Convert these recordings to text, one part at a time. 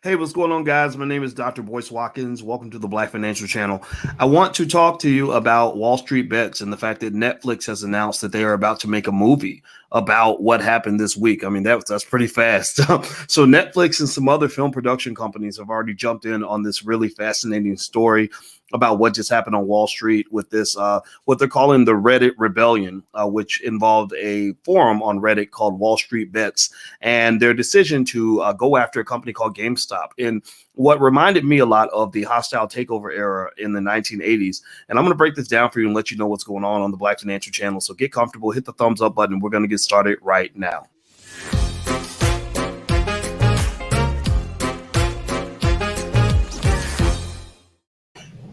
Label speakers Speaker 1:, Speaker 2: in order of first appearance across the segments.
Speaker 1: Hey, what's going on, guys? My name is Dr. Boyce Watkins. Welcome to the Black Financial Channel. I want to talk to you about Wall Street Bets and the fact that Netflix has announced that they are about to make a movie about what happened this week. I mean, that's pretty fast. So Netflix and some other film production companies have already jumped in on this really fascinating story about what just happened on Wall Street with this, what they're calling the Reddit rebellion, which involved a forum on Reddit called Wall Street Bets and their decision to go after a company called GameStop in what reminded me a lot of the hostile takeover era in the 1980s. And I'm going to break this down for you and let you know what's going on the Black Financial Channel. So get comfortable, hit the thumbs up button. We're going to get started right now.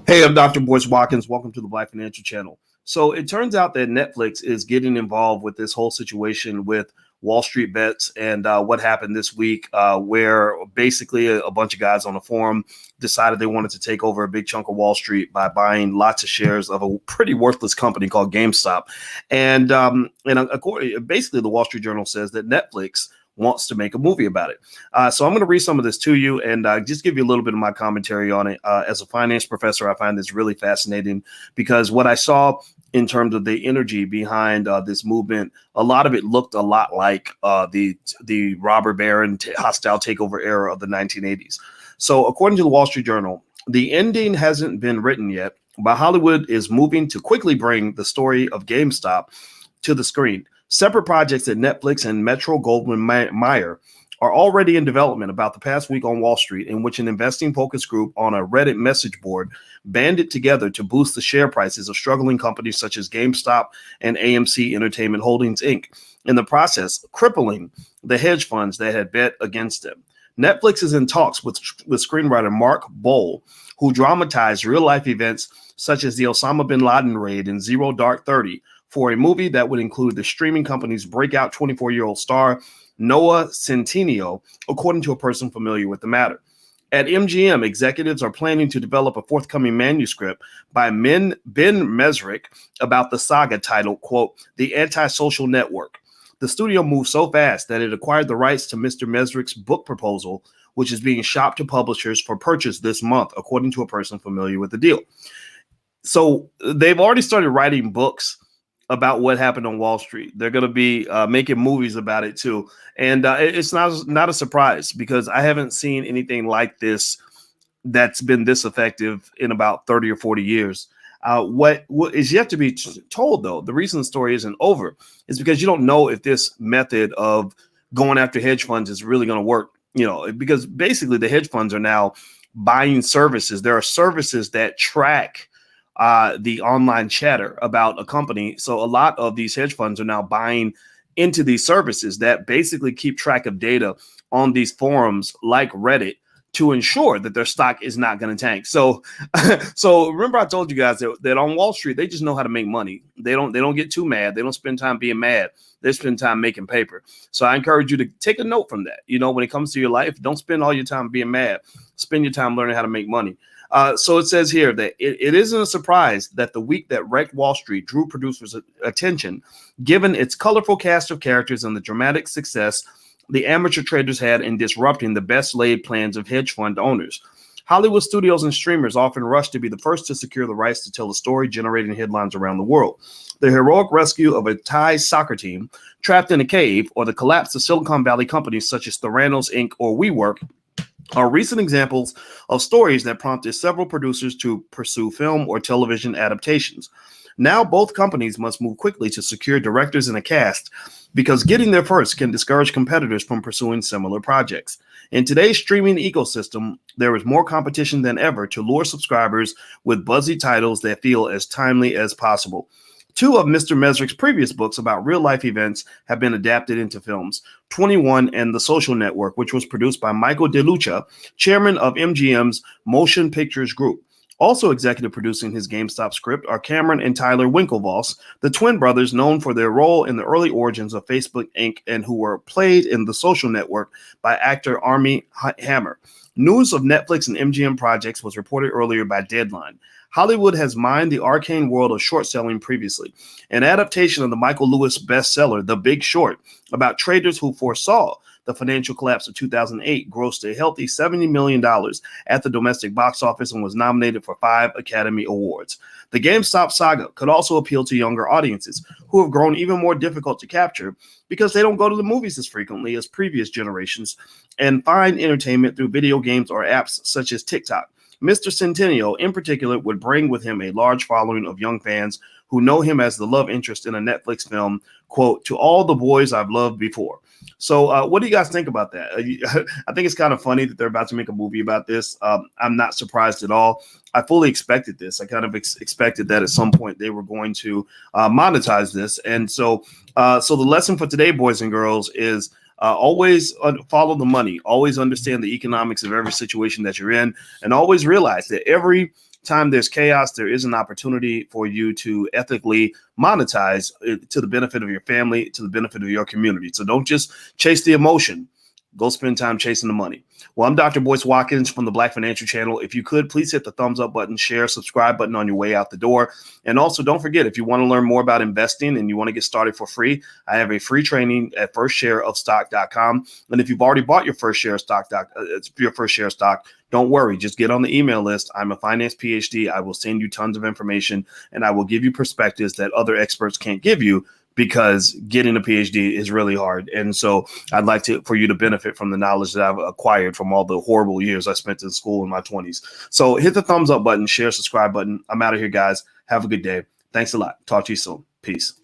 Speaker 1: Hey, I'm Dr. Boyce Watkins. Welcome to the Black Financial Channel. So it turns out that Netflix is getting involved with this whole situation with Wall Street Bets and what happened this week, where basically a bunch of guys on a forum decided they wanted to take over a big chunk of Wall Street by buying lots of shares of a pretty worthless company called GameStop. And basically, the Wall Street Journal says that Netflix wants to make a movie about it. So I'm going to read some of this to you and just give you a little bit of my commentary on it. As a finance professor, I find this really fascinating because what I saw in terms of the energy behind this movement, a lot of it looked a lot like the robber baron hostile takeover era of the 1980s. So according to the Wall Street Journal, the ending hasn't been written yet, but Hollywood is moving to quickly bring the story of GameStop to the screen. Separate projects at Netflix and Metro-Goldwyn-Mayer are already in development about the past week on Wall Street, in which an investing focus group on a Reddit message board banded together to boost the share prices of struggling companies such as GameStop and AMC Entertainment Holdings, Inc., in the process crippling the hedge funds that had bet against them. Netflix is in talks with screenwriter Mark Bowl, who dramatized real-life events such as the Osama bin Laden raid in Zero Dark 30, for a movie that would include the streaming company's breakout 24-year-old star, Noah Centineo, according to a person familiar with the matter. At MGM, executives are planning to develop a forthcoming manuscript by Ben Mesrick about the saga titled, quote, The Antisocial Network. The studio moved so fast that it acquired the rights to Mr. Mesrick's book proposal, which is being shopped to publishers for purchase this month, according to a person familiar with the deal. So they've already started writing books about what happened on Wall Street. They're going to be making movies about it too. And it's not a surprise because I haven't seen anything like this that's been this effective in about 30 or 40 years. What is yet to be told, though, the reason the story isn't over is because you don't know if this method of going after hedge funds is really going to work, because basically the hedge funds are now buying services. There are services that track the online chatter about a company. So a lot of these hedge funds are now buying into these services that basically keep track of data on these forums like Reddit to ensure that their stock is not going to tank. So remember I told you guys that on Wall Street, they just know how to make money. They don't get too mad. They don't spend time being mad. They spend time making paper. So I encourage you to take a note from that. When it comes to your life, don't spend all your time being mad. Spend your time learning how to make money. So it says here that it isn't a surprise that the week that wrecked Wall Street drew producers' attention, given its colorful cast of characters and the dramatic success the amateur traders had in disrupting the best-laid plans of hedge fund owners. Hollywood studios and streamers often rush to be the first to secure the rights to tell a story, generating headlines around the world. The heroic rescue of a Thai soccer team trapped in a cave, or the collapse of Silicon Valley companies such as Theranos, Inc. or WeWork are recent examples of stories that prompted several producers to pursue film or television adaptations. Now both companies must move quickly to secure directors and a cast because getting there first can discourage competitors from pursuing similar projects. In today's streaming ecosystem, there is more competition than ever to lure subscribers with buzzy titles that feel as timely as possible. Two of Mr. Mesrick's previous books about real-life events have been adapted into films, 21 and The Social Network, which was produced by Michael DeLucia, chairman of MGM's Motion Pictures Group. Also executive producing his GameStop script are Cameron and Tyler Winklevoss, the twin brothers known for their role in the early origins of Facebook Inc. and who were played in The Social Network by actor Armie Hammer. News of Netflix and MGM projects was reported earlier by Deadline. Hollywood has mined the arcane world of short selling previously. An adaptation of the Michael Lewis bestseller, The Big Short, about traders who foresaw the financial collapse of 2008 grossed a healthy $70 million at the domestic box office and was nominated for 5 Academy Awards. The GameStop saga could also appeal to younger audiences who have grown even more difficult to capture because they don't go to the movies as frequently as previous generations and find entertainment through video games or apps such as TikTok. Mr. Centennial, in particular, would bring with him a large following of young fans who know him as the love interest in a Netflix film, quote, "to all the boys I've loved before." So what do you guys think about that? I think it's kind of funny that they're about to make a movie about this. I'm not surprised at all. I fully expected this. I kind of expected that at some point they were going to monetize this. And so the lesson for today, boys and girls, is always follow the money. Always understand the economics of every situation that you're in, and always realize that every time there's chaos, there is an opportunity for you to ethically monetize it to the benefit of your family, to the benefit of your community. So don't just chase the emotion. Go spend time chasing the money. Well, I'm Dr. Boyce Watkins from the Black Financial Channel. If you could, please hit the thumbs up button, share, subscribe button on your way out the door. And also don't forget, if you want to learn more about investing and you want to get started for free, I have a free training at firstshareofstock.com. And if you've already bought your first share of stock, don't worry, just get on the email list. I'm a finance PhD. I will send you tons of information and I will give you perspectives that other experts can't give you, because getting a PhD is really hard. And so I'd like for you to benefit from the knowledge that I've acquired from all the horrible years I spent in school in my 20s. So hit the thumbs up button, share, subscribe button. I'm out of here, guys. Have a good day. Thanks a lot. Talk to you soon. Peace.